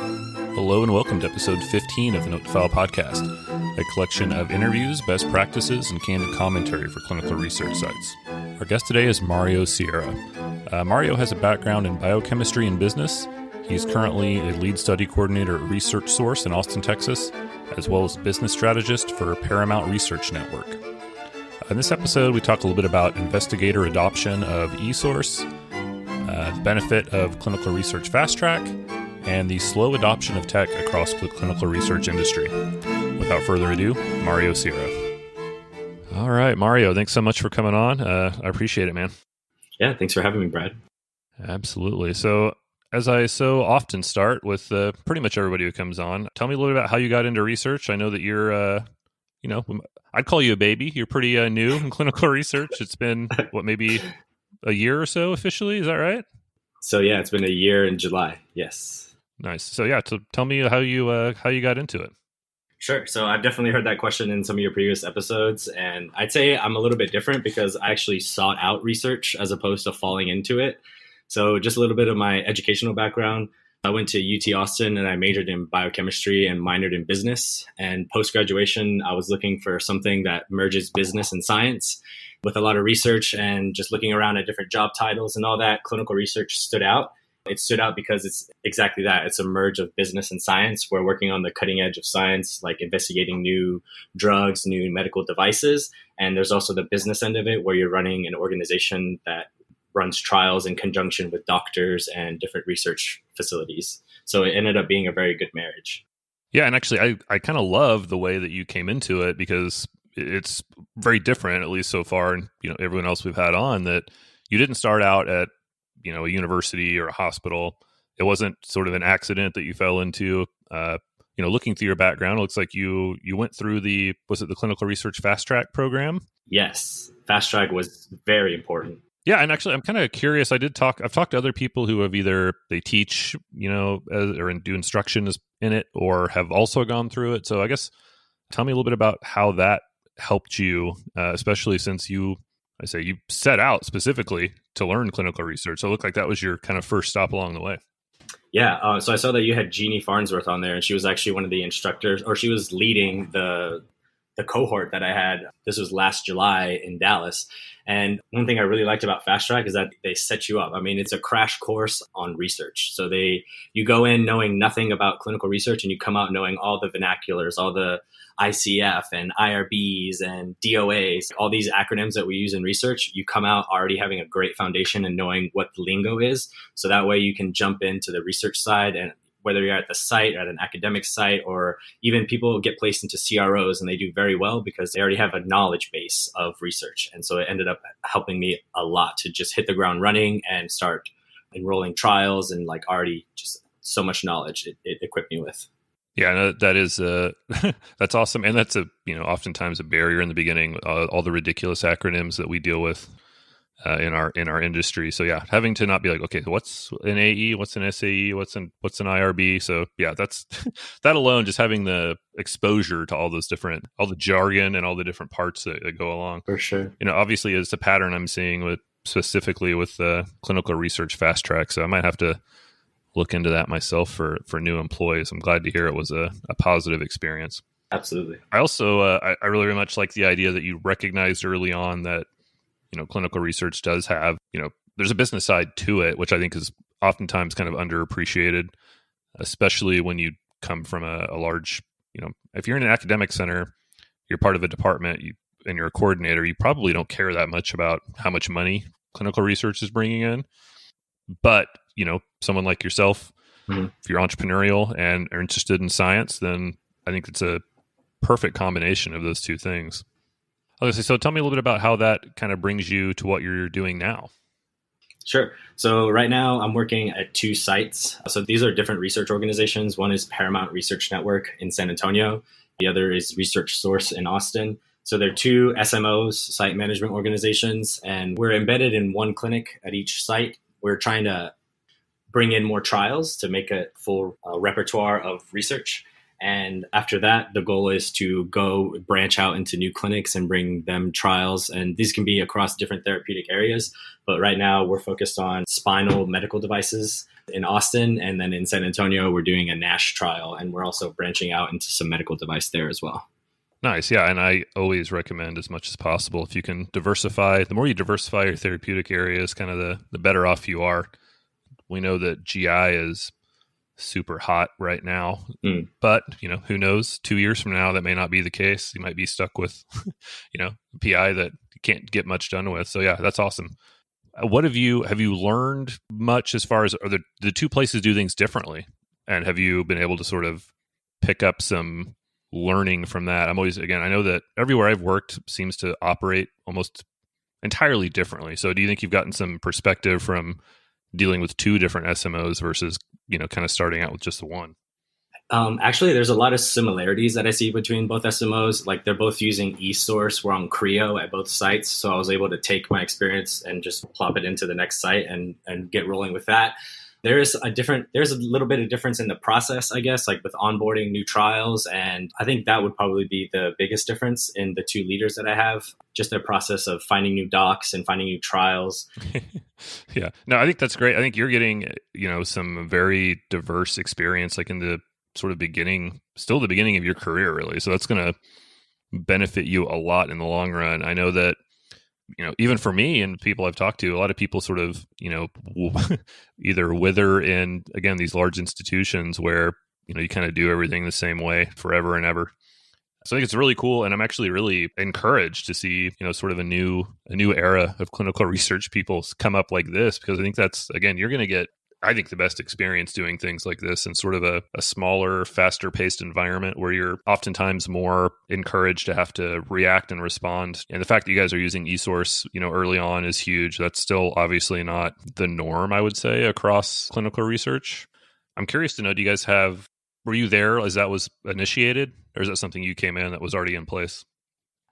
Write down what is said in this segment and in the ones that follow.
Hello and welcome to episode 15 of the Note to File podcast, a collection of interviews, best practices, and candid commentary for clinical research sites. Our guest today is Mario Sierra. Mario has a background in biochemistry and business. He's currently a lead study coordinator at Research Source in Austin, Texas, as well as business strategist for Paramount Research Network. In this episode, we talk a little bit about investigator adoption of eSource, the benefit of clinical research fast track, and the slow adoption of tech across the clinical research industry. Without further ado, Mario Sierra. All right, Mario, thanks so much for coming on. I appreciate it, man. Yeah, thanks for having me, Brad. Absolutely. So, as I so often start with pretty much everybody who comes on, tell me a little bit about how you got into research. I know that you're, I'd call you a baby. You're pretty new in clinical research. It's been, maybe a year or so officially? Is that right? So, yeah, it's been a year in July. Yes. Nice. So yeah, tell me how you got into it. Sure. So I've definitely heard that question in some of your previous episodes, and I'd say I'm a little bit different because I actually sought out research as opposed to falling into it. So just a little bit of my educational background. I went to UT Austin and I majored in biochemistry and minored in business. And post-graduation, I was looking for something that merges business and science with a lot of research, and just looking around at different job titles and all that, clinical research stood out. It stood out because it's exactly that. It's a merge of business and science. We're working on the cutting edge of science, like investigating new drugs, new medical devices. And there's also the business end of it, where you're running an organization that runs trials in conjunction with doctors and different research facilities. So it ended up being a very good marriage. Yeah, and actually, I kind of love the way that you came into it, because it's very different, at least so far, and everyone else we've had on, that you didn't start out at a university or a hospital. It wasn't sort of an accident that you fell into. Looking through your background, it looks like you went through the clinical research fast track program? Yes, fast track was very important. Yeah, and actually, I'm kind of curious. I've talked to other people who have either they teach, or do instruction in it, or have also gone through it. So I guess tell me a little bit about how that helped you, especially since you set out specifically to learn clinical research. So it looked like that was your kind of first stop along the way. Yeah. So I saw that you had Jeannie Farnsworth on there, and she was actually one of the instructors, or she was leading the cohort that I had. This was last July in Dallas. And one thing I really liked about Fast Track is that they set you up. I mean, it's a crash course on research. So you go in knowing nothing about clinical research, and you come out knowing all the vernaculars, all the ICF and IRBs and DOAs, all these acronyms that we use in research. You come out already having a great foundation and knowing what the lingo is. So that way you can jump into the research side, and whether you're at the site, at an academic site, or even people get placed into CROs, and they do very well because they already have a knowledge base of research. And so it ended up helping me a lot to just hit the ground running and start enrolling trials, and already just so much knowledge it equipped me with. Yeah, that is that's awesome, and that's oftentimes a barrier in the beginning. All the ridiculous acronyms that we deal with in our industry. So yeah, having to not be like, okay, what's an AE, what's an SAE, what's an IRB. So yeah, that's that alone, just having the exposure to all the jargon and all the different parts that go along. For sure. Obviously, it's a pattern I'm seeing specifically with clinical research fast track. So I might have to look into that myself for new employees. I'm glad to hear it was a positive experience. Absolutely. I also, I really very much like the idea that you recognized early on that, clinical research does have, there's a business side to it, which I think is oftentimes kind of underappreciated, especially when you come from a large, if you're in an academic center, you're part of a department, and you're a coordinator, you probably don't care that much about how much money clinical research is bringing in. But, someone like yourself, if you're entrepreneurial and are interested in science, then I think it's a perfect combination of those two things. Okay, so tell me a little bit about how that kind of brings you to what you're doing now. Sure. So right now I'm working at 2 sites. So these are different research organizations. One is Paramount Research Network in San Antonio. The other is Research Source in Austin. So they're 2 SMOs, site management organizations, and we're embedded in one clinic at each site. We're trying to bring in more trials to make a full repertoire of research. And after that, the goal is to go branch out into new clinics and bring them trials. And these can be across different therapeutic areas. But right now, we're focused on spinal medical devices in Austin. And then in San Antonio, we're doing a NASH trial. And we're also branching out into some medical device there as well. Nice. Yeah. And I always recommend as much as possible, if you can diversify, the more you diversify your therapeutic areas, kind of the better off you are. We know that GI is super hot right now, but who knows, 2 years from now, that may not be the case. You might be stuck with, a PI that you can't get much done with. So yeah, that's awesome. What have you learned much as far as, are the two places do things differently? And have you been able to sort of pick up some learning from that? I know that everywhere I've worked seems to operate almost entirely differently. So do you think you've gotten some perspective from dealing with two different SMOs versus, kind of starting out with just the one? Actually, there's a lot of similarities that I see between both SMOs. Like, they're both using eSource. We're on Creo at both sites. So I was able to take my experience and just plop it into the next site and get rolling with that. There's a little bit of difference in the process, I guess, like with onboarding new trials. And I think that would probably be the biggest difference in the two leaders that I have, just their process of finding new docs and finding new trials. Yeah, no, I think that's great. I think you're getting, some very diverse experience, like in the sort of still the beginning of your career, really. So that's going to benefit you a lot in the long run. I know that, even for me and people I've talked to, a lot of people sort of, either wither in, again, these large institutions where, you kind of do everything the same way forever and ever. So I think it's really cool. And I'm actually really encouraged to see, sort of a new era of clinical research people come up like this, because I think that's, again, you're going to get, I think, the best experience doing things like this in sort of a smaller, faster paced environment where you're oftentimes more encouraged to have to react and respond. And the fact that you guys are using eSource, early on is huge. That's still obviously not the norm, I would say, across clinical research. I'm curious to know, were you there as that was initiated, or is that something you came in that was already in place?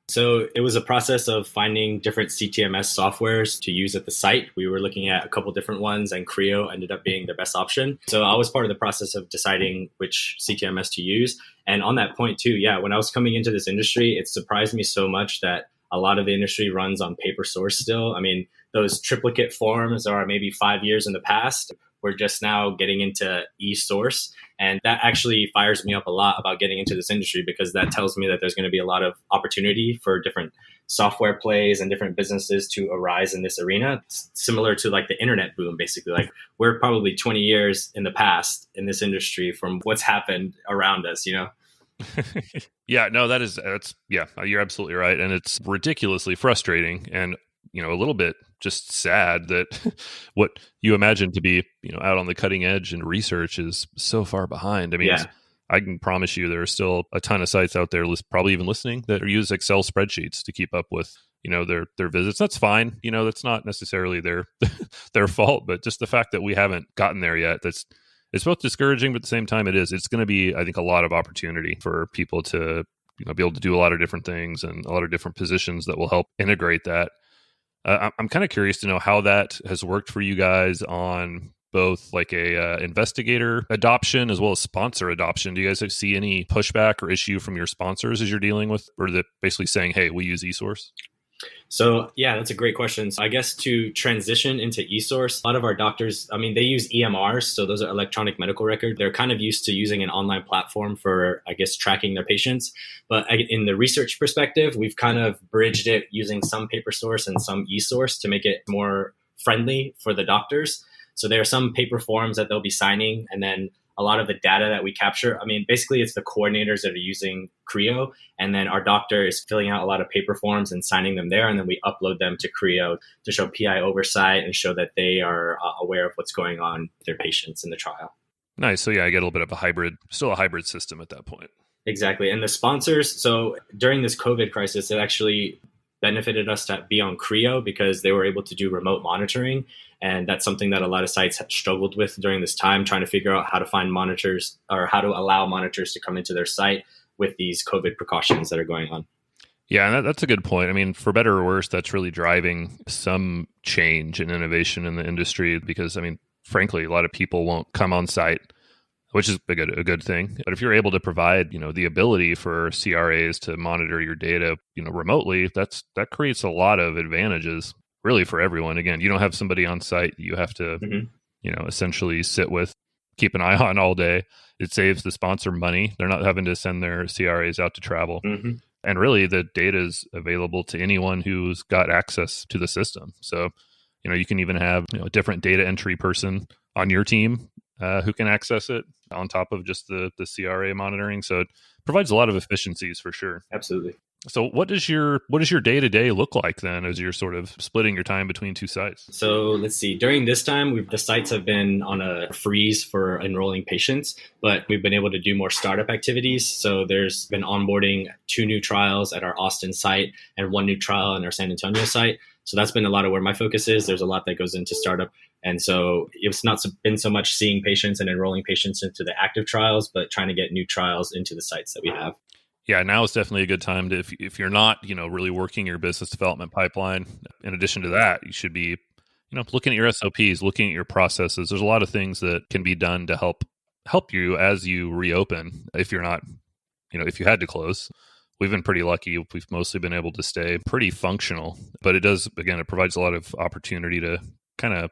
So it was a process of finding different CTMS softwares to use at the site. We were looking at a couple different ones, and Creo ended up being the best option. So I was part of the process of deciding which CTMS to use. And on that point too, yeah, when I was coming into this industry, it surprised me so much that a lot of the industry runs on paper source still. I mean, those triplicate forms are maybe 5 years in the past. We're just now getting into eSource. And that actually fires me up a lot about getting into this industry, because that tells me that there's going to be a lot of opportunity for different software plays and different businesses to arise in this arena. It's similar to like the internet boom, basically. Like, we're probably 20 years in the past in this industry from what's happened around us, Yeah, no, you're absolutely right. And it's ridiculously frustrating and, a little bit just sad that what you imagine to be, out on the cutting edge in research is so far behind. I mean, yeah. I can promise you there are still a ton of sites out there, probably even listening, that use Excel spreadsheets to keep up with, their visits. That's fine. That's not necessarily their fault, but just the fact that we haven't gotten there yet, it's both discouraging, but at the same time, it's going to be, I think, a lot of opportunity for people to, be able to do a lot of different things and a lot of different positions that will help integrate that. I'm kind of curious to know how that has worked for you guys on both like a investigator adoption as well as sponsor adoption. Do you guys see any pushback or issue from your sponsors as you're dealing with, or that basically saying, hey, we use eSource? So yeah, that's a great question. So I guess to transition into eSource, a lot of our doctors, they use EMRs. So those are electronic medical record. They're kind of used to using an online platform for, I guess, tracking their patients. But in the research perspective, we've kind of bridged it using some paper source and some eSource to make it more friendly for the doctors. So there are some paper forms that they'll be signing, and then a lot of the data that we capture, basically it's the coordinators that are using Creo, and then our doctor is filling out a lot of paper forms and signing them there, and then we upload them to Creo to show PI oversight and show that they are aware of what's going on with their patients in the trial. Nice. So yeah, I get a little bit of still a hybrid system at that point. Exactly. And the sponsors, so during this COVID crisis, it actually benefited us to be on Creo because they were able to do remote monitoring. And that's something that a lot of sites have struggled with during this time, trying to figure out how to find monitors or how to allow monitors to come into their site with these COVID precautions that are going on. Yeah, and that's a good point. For better or worse, that's really driving some change and innovation in the industry because, frankly, a lot of people won't come on site. which is a good thing. But if you're able to provide, the ability for CRAs to monitor your data, remotely, that creates a lot of advantages really for everyone. Again, you don't have somebody on site you have to, essentially sit with, keep an eye on all day. It saves the sponsor money. They're not having to send their CRAs out to travel. And really, the data is available to anyone who's got access to the system. So, you can even have a different data entry person on your team who can access it on top of just the CRA monitoring. So it provides a lot of efficiencies for sure. Absolutely. So what does your day-to-day look like then as you're sort of splitting your time between two sites? So let's see. During this time, the sites have been on a freeze for enrolling patients, but we've been able to do more startup activities. So there's been onboarding 2 new trials at our Austin site and 1 new trial in our San Antonio site. So that's been a lot of where my focus is. There's a lot that goes into startup. And so it's not been so much seeing patients and enrolling patients into the active trials, but trying to get new trials into the sites that we have. Yeah, now is definitely a good time to, if you're not, really working your business development pipeline. In addition to that, you should be, looking at your SOPs, looking at your processes. There's a lot of things that can be done to help you as you reopen. If you're not, if you had to close, we've been pretty lucky. We've mostly been able to stay pretty functional, but it provides a lot of opportunity to kind of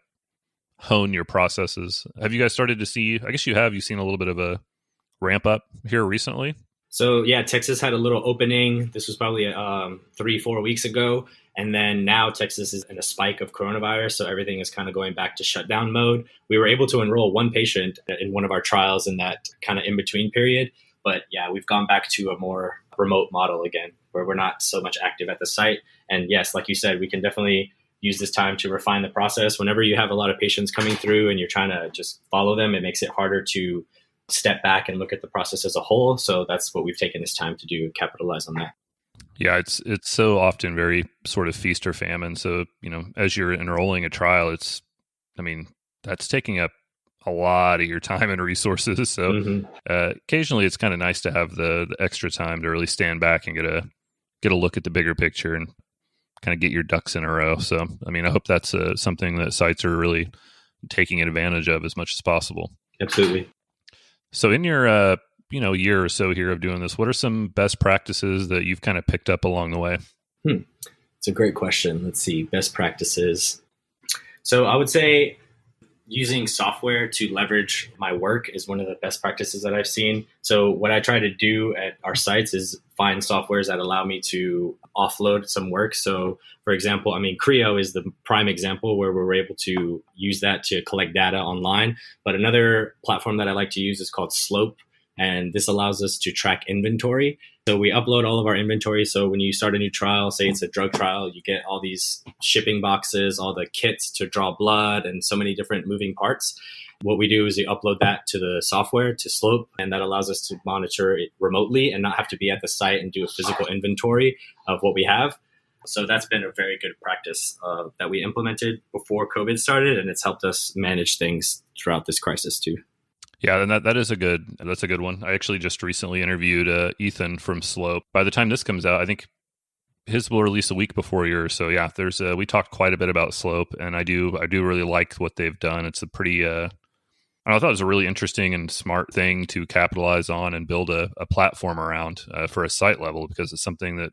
hone your processes. Have you guys started to see, I guess you've seen a little bit of a ramp up here recently? So yeah, Texas had a little opening. This was probably 3-4 weeks ago. And then now Texas is in a spike of coronavirus. So everything is kind of going back to shutdown mode. We were able to enroll 1 patient in one of our trials in that kind of in-between period. But yeah, we've gone back to a more remote model again, where we're not so much active at the site. And yes, like you said, we can definitely use this time to refine the process. Whenever you have a lot of patients coming through and you're trying to just follow them, it makes it harder to step back and look at the process as a whole. So that's what we've taken this time to do, capitalize on that. Yeah, it's so often very sort of feast or famine. So, as you're enrolling a trial, that's taking up a lot of your time and resources. So occasionally it's kind of nice to have the extra time to really stand back and get a look at the bigger picture and kind of get your ducks in a row. So, I hope that's something that sites are really taking advantage of as much as possible. Absolutely. So in your, year or so here of doing this, what are some best practices that you've kind of picked up along the way? It's a great question. Let's see, best practices. So I would say using software to leverage my work is one of the best practices that I've seen. So what I try to do at our sites is find softwares that allow me to offload some work. So for example, Creo is the prime example where we're able to use that to collect data online. But another platform that I like to use is called Slope. And this allows us to track inventory. So we upload all of our inventory. So when you start a new trial, say it's a drug trial, you get all these shipping boxes, all the kits to draw blood, and so many different moving parts. What we do is we upload that to the software, to Slope, and that allows us to monitor it remotely and not have to be at the site and do a physical inventory of what we have. So that's been a very good practice that we implemented before COVID started, and it's helped us manage things throughout this crisis too. Yeah, and that's a good one. I actually just recently interviewed Ethan from Slope. By the time this comes out, I think his will release a week before yours. So yeah, we talked quite a bit about Slope, and I do really like what they've done. It's a pretty I thought it was a really interesting and smart thing to capitalize on and build a platform around for a site level, because it's something that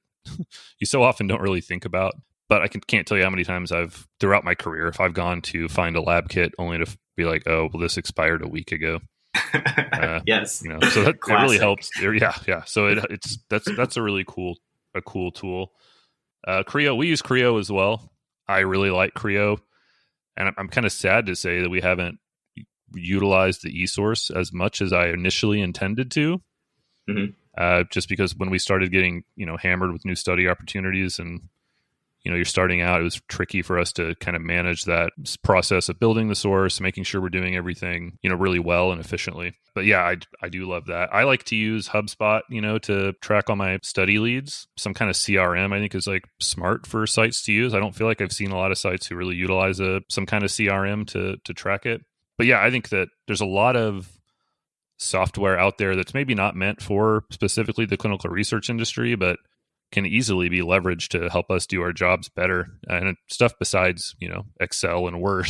you so often don't really think about. But I can't tell you how many times throughout my career, if I've gone to find a lab kit only to be like, oh, well, this expired a week ago. Yes. So that really helps. Yeah. So that's a really cool tool. Creo, we use Creo as well. I really like Creo, and I'm kind of sad to say that we haven't utilized the eSource as much as I initially intended to. Just because when we started getting hammered with new study opportunities and you're starting out, it was tricky for us to kind of manage that process of building the source, making sure we're doing everything, really well and efficiently. But yeah, I do love that. I like to use HubSpot, to track all my study leads. Some kind of CRM, I think, is like smart for sites to use. I don't feel like I've seen a lot of sites who really utilize some kind of CRM to track it. But yeah, I think that there's a lot of software out there that's maybe not meant for specifically the clinical research industry, but can easily be leveraged to help us do our jobs better, and stuff besides Excel and Word.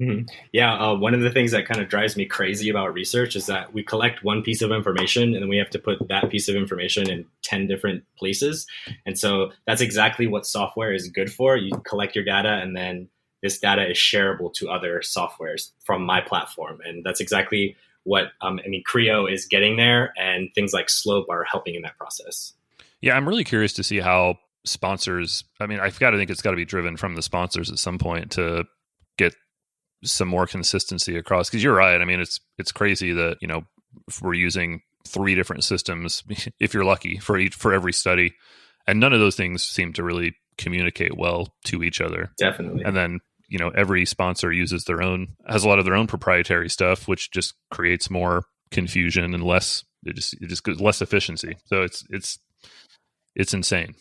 Mhm. Yeah, one of the things that kind of drives me crazy about research is that we collect one piece of information and then we have to put that piece of information in 10 different places. And so that's exactly what software is good for. You collect your data and then this data is shareable to other softwares from my platform. And that's exactly what, Creo is getting there, and things like Slope are helping in that process. Yeah, I'm really curious to see how sponsors, I've got to think it's got to be driven from the sponsors at some point to get some more consistency across, because you're right. It's crazy that, if we're using 3 different systems, if you're lucky, for every study, and none of those things seem to really communicate well to each other. Definitely. And then, every sponsor has a lot of their own proprietary stuff, which just creates more confusion and it just goes less efficiency. So it's insane.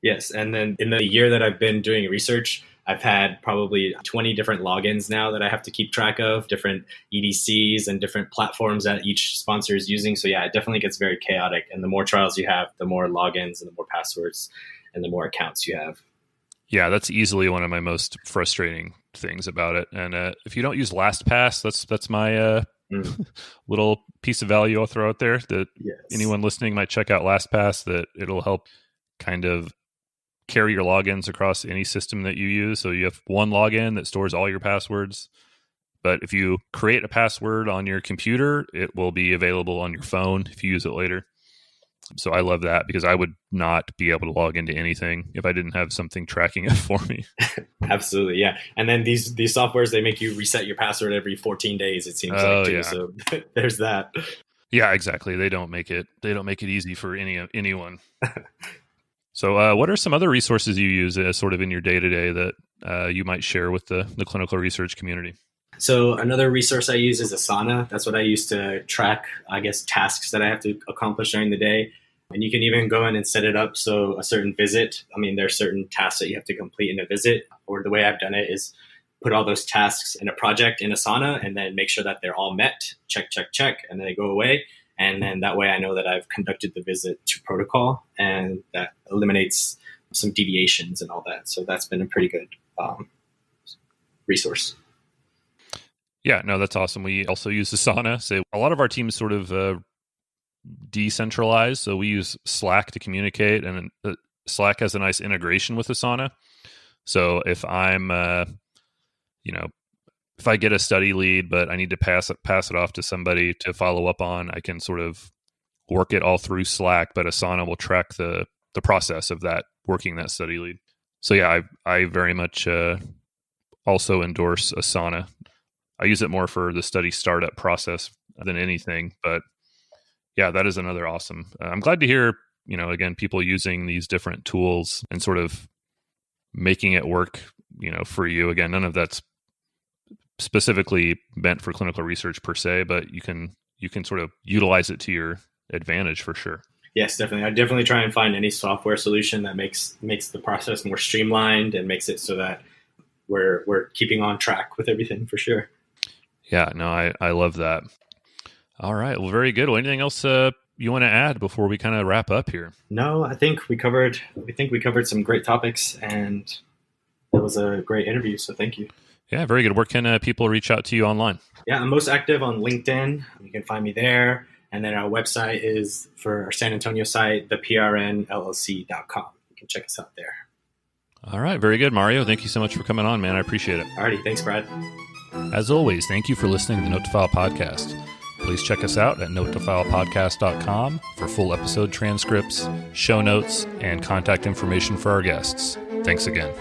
Yes. And then in the year that I've been doing research, I've had probably 20 different logins now that I have to keep track of, different EDCs and different platforms that each sponsor is using. So yeah, it definitely gets very chaotic. And the more trials you have, the more logins and the more passwords and the more accounts you have. Yeah, that's easily one of my most frustrating things about it. And if you don't use LastPass, that's my little piece of value I'll throw out there, that anyone listening might check out LastPass, that it'll help kind of carry your logins across any system that you use. So you have one login that stores all your passwords. But if you create a password on your computer, it will be available on your phone if you use it later. So I love that, because I would not be able to log into anything if I didn't have something tracking it for me. Absolutely, yeah. And then these softwares, they make you reset your password every 14 days, it seems like too. Yeah. So there's that. Yeah, exactly. They don't make it easy for anyone. So what are some other resources you use sort of in your day-to-day that you might share with the clinical research community? So another resource I use is Asana. That's what I use to track, tasks that I have to accomplish during the day. And you can even go in and set it up so a certain visit, there are certain tasks that you have to complete in a visit. Or the way I've done it is put all those tasks in a project in Asana and then make sure that they're all met, check, and then they go away. And then that way I know that I've conducted the visit to protocol, and that eliminates some deviations and all that. So that's been a pretty good resource. Yeah, no, that's awesome. We also use Asana. So a lot of our teams sort of decentralized. So we use Slack to communicate, and Slack has a nice integration with Asana. So if I'm, if I get a study lead, but I need to pass it off to somebody to follow up on, I can sort of work it all through Slack, but Asana will track the process of that, working that study lead. So yeah, I very much also endorse Asana. I use it more for the study startup process than anything, but yeah, that is another awesome. I'm glad to hear, again, people using these different tools and sort of making it work, for you. Again, none of that's specifically meant for clinical research per se, but you can sort of utilize it to your advantage for sure. Yes, definitely. I definitely try and find any software solution that makes the process more streamlined and makes it so that we're keeping on track with everything for sure. Yeah, no, I love that. All right. Well, very good. Well, anything else you want to add before we kind of wrap up here? No, I think we covered some great topics, and it was a great interview. So thank you. Yeah, very good. Where can people reach out to you online? Yeah, I'm most active on LinkedIn. You can find me there. And then our website is, for our San Antonio site, theprnllc.com. You can check us out there. All right. Very good, Mario. Thank you so much for coming on, man. I appreciate it. Alrighty. Thanks, Brad. As always, thank you for listening to the Note to File podcast. Please check us out at notetofilepodcast.com for full episode transcripts, show notes, and contact information for our guests. Thanks again.